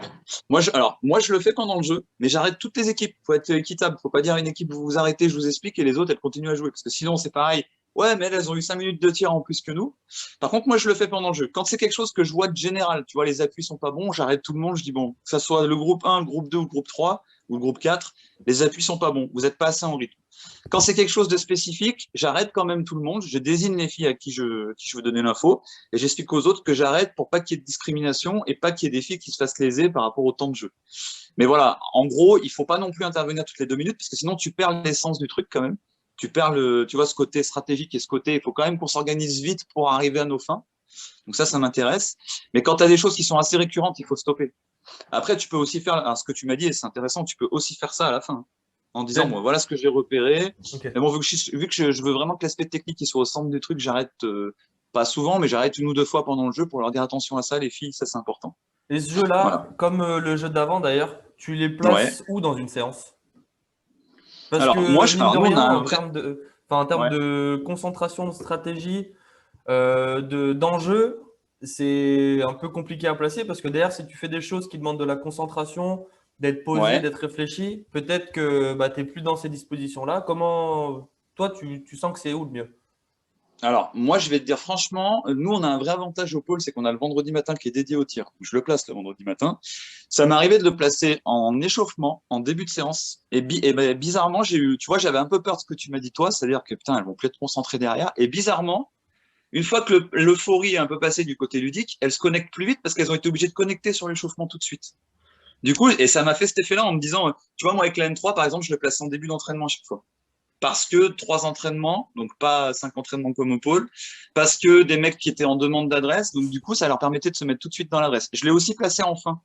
Moi, je le fais pendant le jeu, mais j'arrête toutes les équipes. Faut être équitable. Faut pas dire à une équipe, vous vous arrêtez, je vous explique, et les autres, elles continuent à jouer. Parce que sinon, c'est pareil. Ouais, mais elles ont eu 5 minutes de tir en plus que nous. Par contre, moi, je le fais pendant le jeu. Quand c'est quelque chose que je vois de général, tu vois, les appuis sont pas bons, j'arrête tout le monde, je dis bon, que ça soit le groupe 1, le groupe 2 ou le groupe 3, ou le groupe 4, les appuis sont pas bons. Vous êtes pas assez en rythme. Quand c'est quelque chose de spécifique, j'arrête quand même tout le monde. Je désigne les filles à qui je veux donner l'info et j'explique aux autres que j'arrête pour pas qu'il y ait de discrimination et pas qu'il y ait des filles qui se fassent léser par rapport au temps de jeu. Mais voilà, en gros, il faut pas non plus intervenir toutes les 2 minutes parce que sinon tu perds l'essence du truc quand même. Tu perds tu vois, ce côté stratégique et ce côté, il faut quand même qu'on s'organise vite pour arriver à nos fins. Donc ça m'intéresse. Mais quand tu as des choses qui sont assez récurrentes, il faut stopper. Après, tu peux aussi faire, alors, ce que tu m'as dit, et c'est intéressant, tu peux aussi faire ça à la fin en disant bon, voilà ce que j'ai repéré. Ok. Mais bon, vu que je veux vraiment que l'aspect technique il soit au centre du truc, j'arrête pas souvent, mais j'arrête 1 ou 2 fois pendant le jeu pour leur dire attention à ça, les filles, ça c'est important. Et ce jeu-là, Voilà. comme le jeu d'avant d'ailleurs, tu les Ouais. places où dans une séance? Parce que mine Alors de nous on rien, a un vrai. en termes Ouais. de concentration, de stratégie, d'enjeu, c'est un peu compliqué à placer parce que derrière, si tu fais des choses qui demandent de la concentration, d'être posé, Ouais. d'être réfléchi, peut-être que bah, tu n'es plus dans ces dispositions-là. Comment, toi, tu sens que c'est où le mieux? Alors moi je vais te dire franchement, nous on a un vrai avantage au pôle, c'est qu'on a le vendredi matin qui est dédié au tir. Je le place le vendredi matin. Ça m'est arrivé de le placer en échauffement, en début de séance. Et ben, bizarrement, tu vois, j'avais un peu peur de ce que tu m'as dit toi, c'est-à-dire que putain, elles vont plus être concentrées derrière. Et bizarrement, une fois que l'euphorie est un peu passée du côté ludique, elles se connectent plus vite parce qu'elles ont été obligées de connecter sur l'échauffement tout de suite. Du coup, et ça m'a fait cet effet-là en me disant, tu vois, moi avec la M3, par exemple, je le place en début d'entraînement à chaque fois. Parce que 3 entraînements, donc pas 5 entraînements comme au pôle, parce que des mecs qui étaient en demande d'adresse, donc du coup, ça leur permettait de se mettre tout de suite dans l'adresse. Je l'ai aussi placé en fin,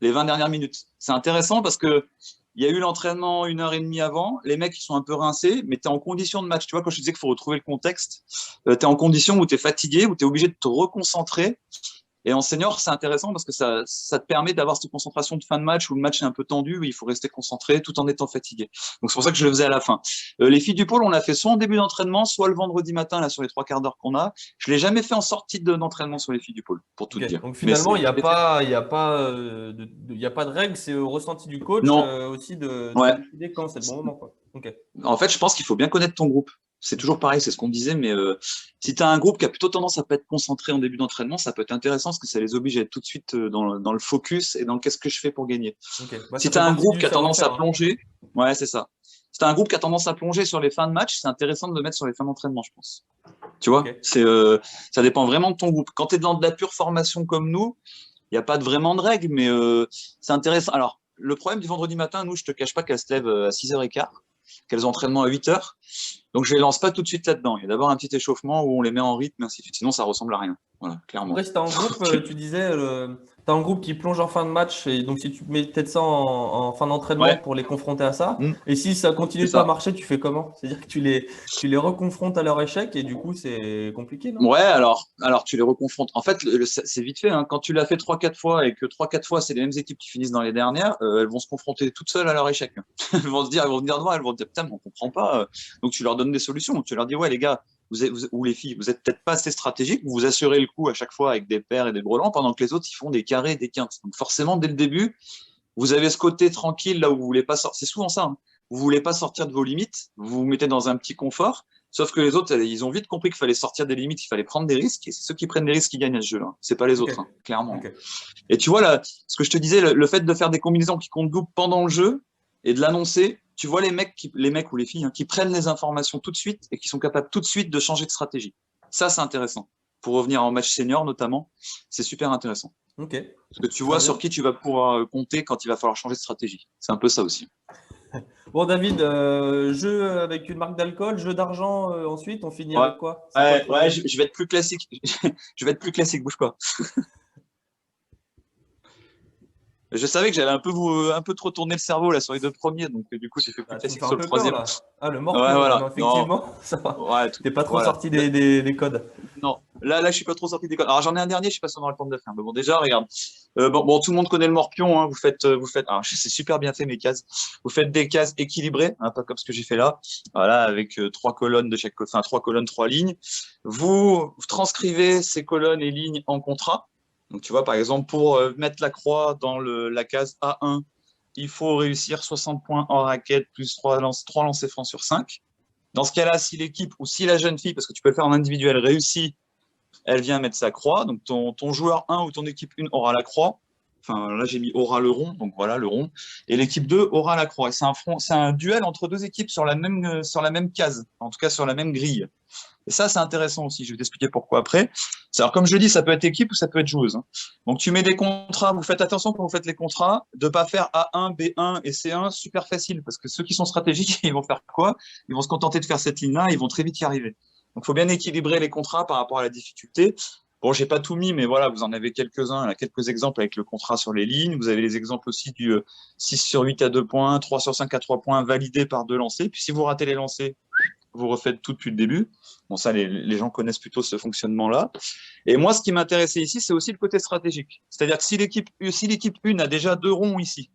les 20 dernières minutes. C'est intéressant parce que il y a eu l'entraînement 1 heure et demie avant, les mecs ils sont un peu rincés, mais tu es en condition de match. Tu vois, quand je te disais qu'il faut retrouver le contexte, tu es en condition où tu es fatigué, où tu es obligé de te reconcentrer. Et en senior, c'est intéressant parce que ça te permet d'avoir cette concentration de fin de match où le match est un peu tendu, où il faut rester concentré tout en étant fatigué. Donc c'est pour ça que je le faisais à la fin. Les filles du pôle, on l'a fait soit en début d'entraînement, soit le vendredi matin, là, sur les 3 quarts d'heure qu'on a. Je l'ai jamais fait en sortie d'entraînement sur les filles du pôle, pour tout te Ok. dire. Donc Mais finalement, je l'ai fait. il y a pas de règle, c'est au ressenti du coach Non, aussi de ouais. décider quand c'est le bon moment, quoi. Ok. En fait, je pense qu'il faut bien connaître ton groupe. c'est toujours pareil, c'est ce qu'on disait, mais si tu as un groupe qui a plutôt tendance à pas être concentré en début d'entraînement, ça peut être intéressant parce que ça les oblige à être tout de suite dans le focus et dans qu'est-ce que je fais pour gagner. Ok. Bah, Si ça tu fait as un partie groupe du qui a tendance à savoir-faire, hein. plonger, ouais, c'est ça. Si tu as un groupe qui a tendance à plonger sur les fins de match, c'est intéressant de le mettre sur les fins d'entraînement, je pense. Tu vois, Ok. ça dépend vraiment de ton groupe. Quand tu es dans de la pure formation comme nous, il n'y a pas vraiment de règles, mais c'est intéressant. Alors, le problème du vendredi matin, nous, je te cache pas qu'elles se lèvent à 6h15, qu'elles ont entraînement à 8h. Donc, je les lance pas tout de suite là-dedans. Il y a d'abord un petit échauffement où on les met en rythme, ainsi de suite. Sinon, ça ressemble à rien. Voilà, clairement. Après, si tu en groupe, tu disais, tu as un groupe qui plonge en fin de match, et donc si tu mets peut-être ça en fin d'entraînement Ouais, pour les confronter à ça, mm, et si ça c'est continue de pas ça. marcher, tu fais comment? C'est-à-dire que tu les reconfrontes à leur échec, et du coup, c'est compliqué, non? Ouais, alors tu les reconfrontes. En fait, c'est vite fait, hein. Quand tu l'as fait 3-4 fois et que 3-4 fois, c'est les mêmes équipes qui finissent dans les dernières, elles vont se confronter toutes seules à leur échec. Elles vont se dire, elles vont venir devant, elles vont dire, putain, mais on comprend pas. Donc tu leur donnes des solutions. Tu leur dis, ouais, les gars, ou les filles, vous êtes peut-être pas assez stratégiques, vous vous assurez le coup à chaque fois avec des paires et des brelans, pendant que les autres, ils font des carrés et des quintes. Donc forcément, dès le début, vous avez ce côté tranquille là où vous voulez pas sortir. C'est souvent ça, hein. Vous voulez pas sortir de vos limites, vous vous mettez dans un petit confort. Sauf que les autres, ils ont vite compris qu'il fallait sortir des limites, qu'il fallait prendre des risques. Et c'est ceux qui prennent des risques qui gagnent à ce jeu-là. C'est pas les Ok, autres, hein, clairement. ok. Et tu vois là, ce que je te disais, le fait de faire des combinaisons qui comptent double pendant le jeu et de l'annoncer, tu vois les mecs ou les filles, hein, qui prennent les informations tout de suite et qui sont capables tout de suite de changer de stratégie. Ça, c'est intéressant. Pour revenir en match senior notamment, c'est super intéressant. Ok, Parce que tu très vois sur bien. qui tu vas pouvoir compter quand il va falloir changer de stratégie. C'est un peu ça aussi. Bon, David, jeu avec une marque d'alcool, jeu d'argent, ensuite, on finit Ouais, avec quoi? C'est quoi le ouais, troisième? je vais être plus classique. Je vais être plus classique, bouge pas. Je savais que j'allais un peu trop tourner le cerveau là sur les deux premiers, donc du coup j'ai fait plus Ah, tu me classique fais un sur le peu peur, troisième. là. Ah, le Ouais, morpion, ouais, non, voilà. Non, effectivement, ça va. ouais, T'es pas trop voilà. sorti des codes. Non, là, je suis pas trop sorti des codes. Alors j'en ai un dernier, je sais pas si on aura le temps de le faire. Mais bon, déjà, regarde. Tout le monde connaît le morpion. Hein. Vous faites. Alors, c'est super bien fait mes cases. Vous faites des cases équilibrées, hein, pas comme ce que j'ai fait là. Voilà, avec 3 colonnes de chaque côté, enfin 3 colonnes, 3 lignes. Vous transcrivez ces colonnes et lignes en contrat. Donc, tu vois, par exemple, pour mettre la croix dans la case A1, il faut réussir 60 points en raquette plus 3 lancers francs sur 5. Dans ce cas-là, si l'équipe ou si la jeune fille, parce que tu peux le faire en individuel, réussit, elle vient mettre sa croix. Donc ton joueur 1 ou ton équipe 1 aura la croix. Enfin, là, j'ai mis aura le rond, donc voilà le rond. Et l'équipe 2 aura la croix. Et c'est un duel entre deux équipes sur la même case, en tout cas sur la même grille. Et ça, c'est intéressant aussi. Je vais t'expliquer pourquoi après. Alors, comme je le dis, ça peut être équipe ou ça peut être joueuse, hein. Donc, tu mets des contrats. Vous faites attention quand vous faites les contrats de ne pas faire A1, B1 et C1 super facile. Parce que ceux qui sont stratégiques, ils vont faire quoi? Ils vont se contenter de faire cette ligne-là et ils vont très vite y arriver. Donc, il faut bien équilibrer les contrats par rapport à la difficulté. Bon, j'ai pas tout mis, mais voilà, vous en avez quelques-uns, là, quelques exemples avec le contrat sur les lignes. Vous avez les exemples aussi du 6 sur 8 à 2 points, 3 sur 5 à 3 points, validé par 2 lancers. Puis si vous ratez les lancers, vous refaites tout depuis le début. Bon, ça, les gens connaissent plutôt ce fonctionnement-là. Et moi, ce qui m'intéressait ici, c'est aussi le côté stratégique. C'est-à-dire que si l'équipe 1 a déjà 2 ronds ici,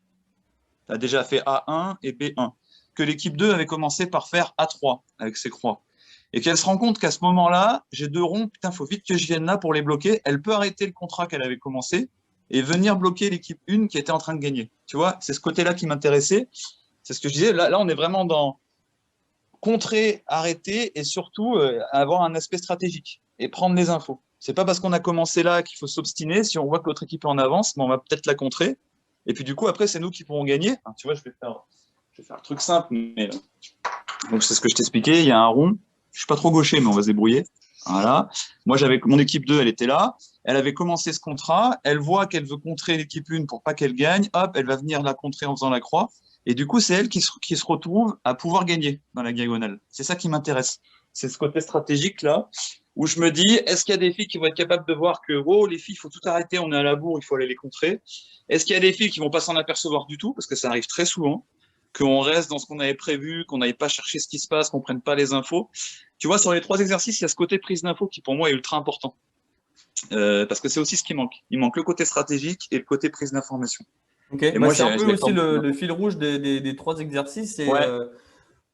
a déjà fait A1 et B1, que l'équipe 2 avait commencé par faire A3 avec ses croix, et qu'elle se rend compte qu'à ce moment-là, j'ai 2 ronds, putain, faut vite que je vienne là pour les bloquer, elle peut arrêter le contrat qu'elle avait commencé et venir bloquer l'équipe 1 qui était en train de gagner. Tu vois, c'est ce côté-là qui m'intéressait. C'est ce que je disais. Là, on est vraiment dans contrer, arrêter et surtout avoir un aspect stratégique et prendre les infos. C'est pas parce qu'on a commencé là qu'il faut s'obstiner. Si on voit que l'autre équipe est en avance, on va peut-être la contrer. Et puis du coup, après, c'est nous qui pourrons gagner. Enfin, tu vois, je vais faire le truc simple, mais donc c'est ce que je t'expliquais. Il y a un rond. Je suis pas trop gaucher, mais on va se débrouiller. Voilà. Moi, j'avais mon équipe 2, elle était là. Elle avait commencé ce contrat. Elle voit qu'elle veut contrer l'équipe 1 pour pas qu'elle gagne. Hop, elle va venir la contrer en faisant la croix. Et du coup, c'est elle qui se retrouve à pouvoir gagner dans la diagonale. C'est ça qui m'intéresse. C'est ce côté stratégique là, où je me dis, est-ce qu'il y a des filles qui vont être capables de voir que, oh, les filles, il faut tout arrêter, on est à la bourre, il faut aller les contrer. Est-ce qu'il y a des filles qui vont pas s'en apercevoir du tout, parce que ça arrive très souvent, qu'on reste dans ce qu'on avait prévu, qu'on n'aille pas chercher ce qui se passe, qu'on prenne pas les infos. Tu vois, sur les 3 exercices, il y a ce côté prise d'infos qui, pour moi, est ultra important. Parce que c'est aussi ce qui manque. Il manque le côté stratégique et le côté prise d'information. Ok, Et bah, moi, c'est un peu je aussi l'accorde beaucoup le d'importance. fil rouge des trois exercices, c'est Ouais,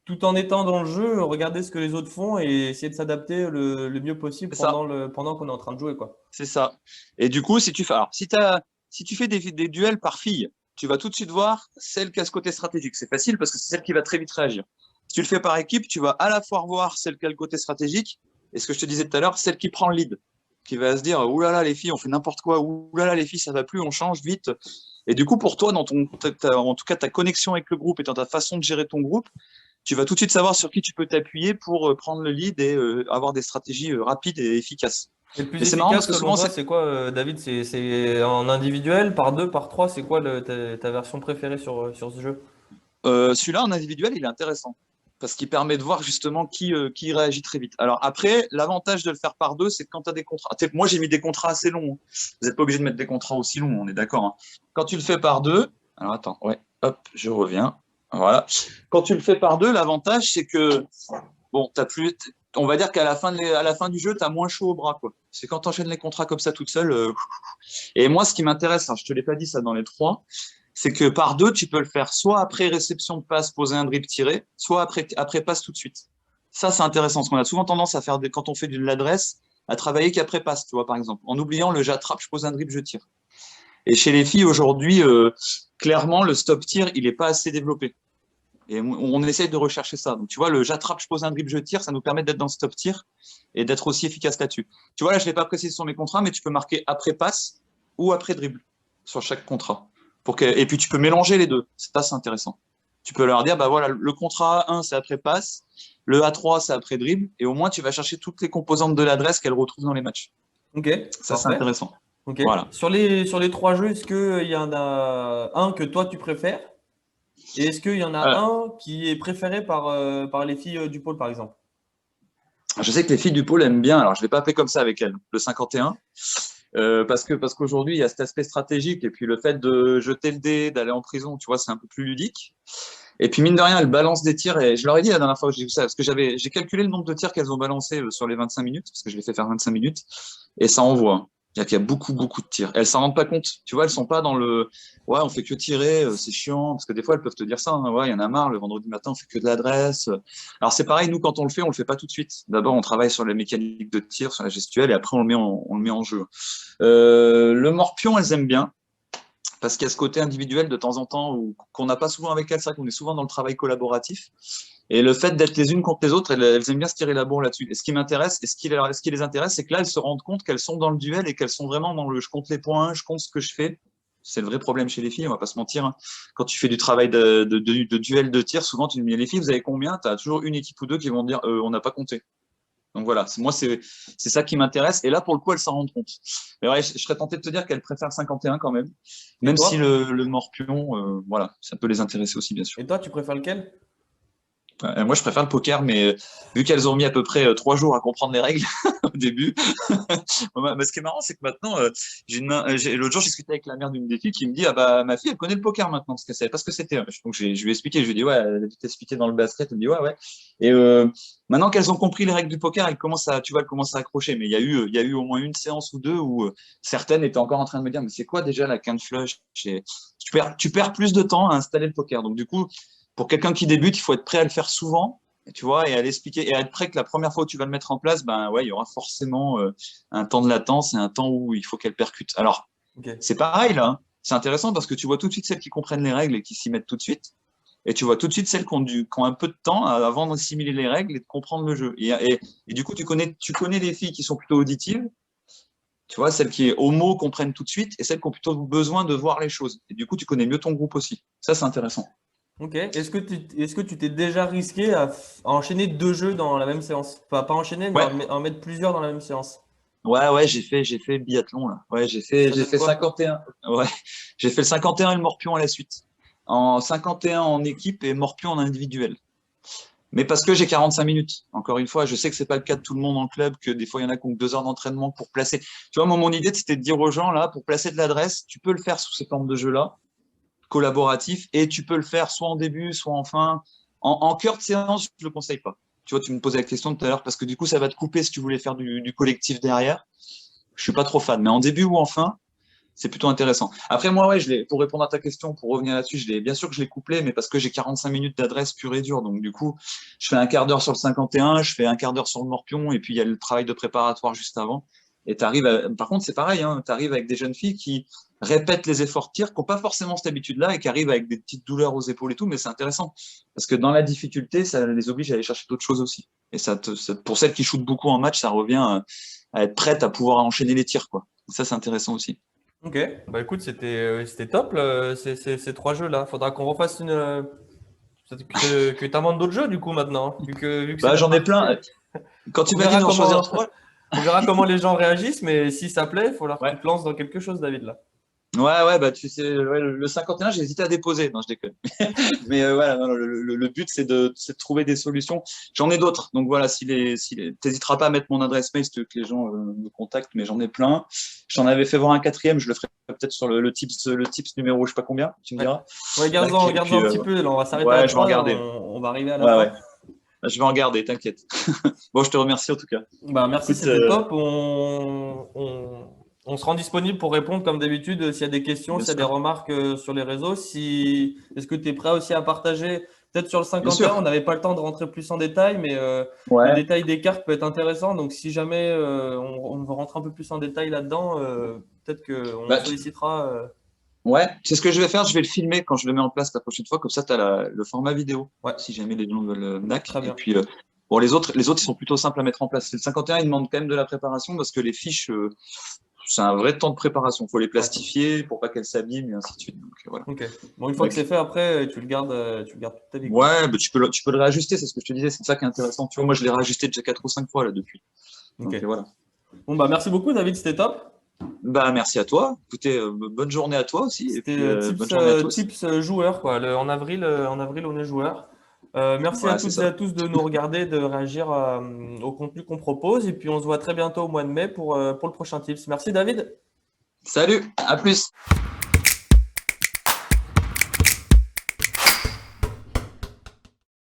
tout en étant dans le jeu, regarder ce que les autres font et essayer de s'adapter le mieux possible c'est ça. pendant qu'on est en train de jouer, quoi. C'est ça. Et du coup, si tu fais des duels par fille, tu vas tout de suite voir celle qui a ce côté stratégique. C'est facile parce que c'est celle qui va très vite réagir. Si tu le fais par équipe, tu vas à la fois revoir celle qui a le côté stratégique et ce que je te disais tout à l'heure, celle qui prend le lead, qui va se dire « Ouh là là, les filles, on fait n'importe quoi. Ouh là là, les filles, ça va plus, on change vite. » Et du coup, pour toi, en tout cas, ta connexion avec le groupe et dans ta façon de gérer ton groupe, tu vas tout de suite savoir sur qui tu peux t'appuyer pour prendre le lead et avoir des stratégies rapides et efficaces. Et le plus Et c'est marrant parce efficace que selon souvent, toi, c'est quoi, David? C'est en individuel, par deux, par trois? C'est quoi ta version préférée sur ce jeu? celui-là en individuel, il est intéressant parce qu'il permet de voir justement qui réagit très vite. Alors après, l'avantage de le faire par deux, c'est que quand tu as des contrats, moi j'ai mis des contrats assez longs. Vous n'êtes pas obligé de mettre des contrats aussi longs, on est d'accord. Hein. Quand tu le fais par deux, alors attends, ouais, hop, je reviens. Voilà. Quand tu le fais par deux, l'avantage c'est que bon, t'as plus, on va dire qu'à à la fin du jeu, tu as moins chaud au bras, quoi. C'est quand tu enchaînes les contrats comme ça toute seule. Et moi, ce qui m'intéresse, hein, je te l'ai pas dit ça dans les trois, c'est que par deux, tu peux le faire soit après réception de passe, poser un dribble tiré, soit après passe tout de suite. Ça, c'est intéressant, parce qu'on a souvent tendance à faire, quand on fait de l'adresse, à travailler qu'après passe, tu vois, par exemple, en oubliant le j'attrape, je pose un dribble, je tire. Et chez les filles, aujourd'hui, clairement, le stop tir, il n'est pas assez développé. Et on essaye de rechercher ça. Donc, tu vois, le j'attrape, je pose un dribble, je tire, ça nous permet d'être dans le stop tir et d'être aussi efficace là-dessus. Tu vois, là, je ne l'ai pas précisé sur mes contrats, mais tu peux marquer après passe ou après dribble sur chaque contrat. Et puis, tu peux mélanger les deux. Ça, c'est intéressant. Tu peux leur dire, bah voilà, le contrat A1, c'est après passe, le A3, c'est après dribble, et au moins, tu vas chercher toutes les composantes de l'adresse qu'elle retrouve dans les matchs. Ok, Ça, c'est parfait. intéressant. Ok. Voilà. Sur les trois jeux, est-ce qu'il y en a un que toi tu préfères? Et est-ce qu'il y en a Euh, un qui est préféré par les filles du pôle, par exemple? je sais que les filles du pôle aiment bien, alors je ne l'ai pas fait comme ça avec elles, le 51. Parce qu'aujourd'hui, il y a cet aspect stratégique et puis le fait de jeter le dé, d'aller en prison, tu vois, c'est un peu plus ludique. Et puis, mine de rien, elles balancent des tirs et je leur ai dit la dernière fois que j'ai vu ça, parce que j'ai calculé le nombre de tirs qu'elles ont balancé sur les 25 minutes, parce que je les fais faire 25 minutes, et ça envoie. C'est-à-dire qu'il y a beaucoup, beaucoup de tirs. Elles s'en rendent pas compte. Tu vois, elles sont pas dans le, ouais, on fait que tirer, c'est chiant, parce que des fois, elles peuvent te dire ça, hein, ouais, il y en a marre, le vendredi matin, on fait que de l'adresse. Alors, c'est pareil, nous, quand on le fait pas tout de suite. D'abord, on travaille sur les mécaniques de tir, sur la gestuelle, et après, on le met en jeu. Le morpion, elles aiment bien parce qu'il y a ce côté individuel de temps en temps qu'on n'a pas souvent avec elles, c'est vrai qu'on est souvent dans le travail collaboratif. Et le fait d'être les unes contre les autres, elles aiment bien se tirer la bourre là-dessus. Et ce qui m'intéresse, et ce qui les intéresse, c'est que là, elles se rendent compte qu'elles sont dans le duel et qu'elles sont vraiment dans le je compte les points, je compte ce que je fais. C'est le vrai problème chez les filles, on va pas se mentir. Hein. Quand tu fais du travail de duel de tir, souvent tu me dis les filles, vous avez combien? Tu as toujours une équipe ou deux qui vont dire on n'a pas compté. Donc voilà, moi, c'est ça qui m'intéresse. Et là, pour le coup, elles s'en rendent compte. Mais ouais, je serais tenté de te dire qu'elles préfèrent 51 quand même. Et Même si toi? le morpion, voilà, ça peut les intéresser aussi, bien sûr. Et toi, tu préfères lequel? Moi, je préfère le poker, mais vu qu'elles ont mis à peu près 3 jours à comprendre les règles au début, mais ce qui est marrant, c'est que maintenant, l'autre jour, j'ai discuté avec la mère d'une des filles qui me dit, ah bah, ma fille, elle connaît le poker maintenant, parce qu'elle savait pas ce que c'était. Donc, je lui ai expliqué, je lui ai dit, ouais, elle a dû t'expliquer dans le basket. Elle me dit, ouais, ouais. Et maintenant qu'elles ont compris les règles du poker, elles commencent à accrocher. Mais il y a eu au moins une séance ou deux où certaines étaient encore en train de me dire, mais c'est quoi déjà la quinte flush? Tu perds plus de temps à installer le poker. Donc, du coup, pour quelqu'un qui débute, il faut être prêt à le faire souvent, tu vois, et à l'expliquer, et à être prêt que la première fois où tu vas le mettre en place, ben ouais, il y aura forcément un temps de latence et un temps où il faut qu'elle percute. Alors, Ok. c'est pareil là, hein. C'est intéressant parce que tu vois tout de suite celles qui comprennent les règles et qui s'y mettent tout de suite, et tu vois tout de suite celles qui ont un peu de temps avant d'assimiler les règles et de comprendre le jeu. Et du coup, tu connais les filles qui sont plutôt auditives, tu vois, celles qui au mot comprennent tout de suite, et celles qui ont plutôt besoin de voir les choses. Et du coup, tu connais mieux ton groupe aussi. Ça, c'est intéressant. Ok. Est-ce que tu t'es déjà risqué à enchaîner deux jeux dans la même séance? Enfin, pas enchaîner, mais Ouais, en mettre plusieurs dans la même séance. ouais, j'ai fait le biathlon là. Ouais, Ça j'ai donne fait quoi? 51. Ouais, j'ai fait le 51 et le morpion à la suite. En 51 en équipe et morpion en individuel. Mais parce que j'ai 45 minutes. Encore une fois, je sais que c'est pas le cas de tout le monde en club, que des fois il y en a qui ont que 2 heures d'entraînement pour placer. Tu vois, moi, mon idée, c'était de dire aux gens là, pour placer de l'adresse, tu peux le faire sous ces formes de jeu-là, collaboratif, et tu peux le faire soit en début, soit en fin. En cœur de séance, je le conseille pas. Tu vois, tu me posais la question tout à l'heure parce que du coup, ça va te couper si tu voulais faire du collectif derrière. Je suis pas trop fan, mais en début ou en fin, c'est plutôt intéressant. Après, moi, ouais, pour répondre à ta question, pour revenir là-dessus, bien sûr que je l'ai couplé, mais parce que j'ai 45 minutes d'adresse pure et dure. Donc, du coup, je fais un quart d'heure sur le 51, je fais un quart d'heure sur le morpion, et puis il y a le travail de préparatoire juste avant. Et par contre, c'est pareil, hein, tu arrives avec des jeunes filles qui répètent les efforts de tir, qui n'ont pas forcément cette habitude-là et qui arrivent avec des petites douleurs aux épaules et tout, mais c'est intéressant. Parce que dans la difficulté, ça les oblige à aller chercher d'autres choses aussi. Et pour celles qui shootent beaucoup en match, ça revient à être prête à pouvoir enchaîner les tirs, quoi. Ça, c'est intéressant aussi. Ok, bah écoute, c'était top ces 3 jeux-là. Faudra qu'on refasse que tu amènes d'autres jeux du coup maintenant, vu que c'est Bah, ta j'en ai partie. plein. Quand tu m'as dit d'en choisir 3, On verra comment les gens réagissent, mais si ça plaît, il faut leur que ouais. tu te lances dans quelque chose, David, là. Ouais, bah tu sais, ouais, le 51, j'ai hésité à déposer. Non, je déconne. Mais voilà, non, le but, c'est de trouver des solutions. J'en ai d'autres. Donc voilà, t'hésiteras pas à mettre mon adresse mail si tu veux que les gens me contactent, mais j'en ai plein. J'en avais fait voir un 4e, je le ferai peut-être sur le tips numéro, je sais pas combien, tu me diras. Ouais, garde-en un petit peu, là, on va s'arrêter à Ouais, je vais en 3, garder. on va arriver à la Ouais, fin. ouais. Je vais en garder, t'inquiète. Bon, je te remercie en tout cas. Bah, merci, Écoute, c'était top. On se rend disponible pour répondre comme d'habitude s'il y a des questions, bien s'il y a des sûr, remarques sur les réseaux. Est-ce que tu es prêt aussi à partager? Peut-être sur le bien 51, on sûr. n'avait pas le temps de rentrer plus en détail, mais le Ouais. détail des cartes peut être intéressant. Donc, si jamais on veut rentrer un peu plus en détail là-dedans, peut-être qu'on Bah, sollicitera. ouais, c'est ce que je vais faire. Je vais le filmer quand je le mets en place la prochaine fois. Comme ça, tu as le format vidéo, Ouais, si jamais les gens veulent NAC. très Et bien. puis, bon, les autres, ils sont plutôt simples à mettre en place. Le 51, il demande quand même de la préparation parce que les fiches, c'est un vrai temps de préparation. Il faut les Ouais. plastifier pour pas qu'elles s'abîment et ainsi de suite. Donc, voilà. Ok. Bon, une fois que c'est fait, après, tu le gardes toute ta vie, quoi. Ouais, bah, tu peux le réajuster. C'est ce que je te disais. C'est ça qui est intéressant. Tu vois, moi, je l'ai réajusté déjà 4 ou 5 fois là depuis. Ok. Donc, voilà. Bon, bah, merci beaucoup, David, c'était top. Bah, merci à toi. Écoutez, bonne journée à toi aussi. Et C'était puis, bonne journée à tous. tips joueurs, quoi. En avril, on est joueur. Merci à Ouais, c'est toutes et à ça. tous de nous regarder, de réagir au contenu qu'on propose. Et puis, on se voit très bientôt au mois de mai pour le prochain tips. Merci, David. Salut, à plus.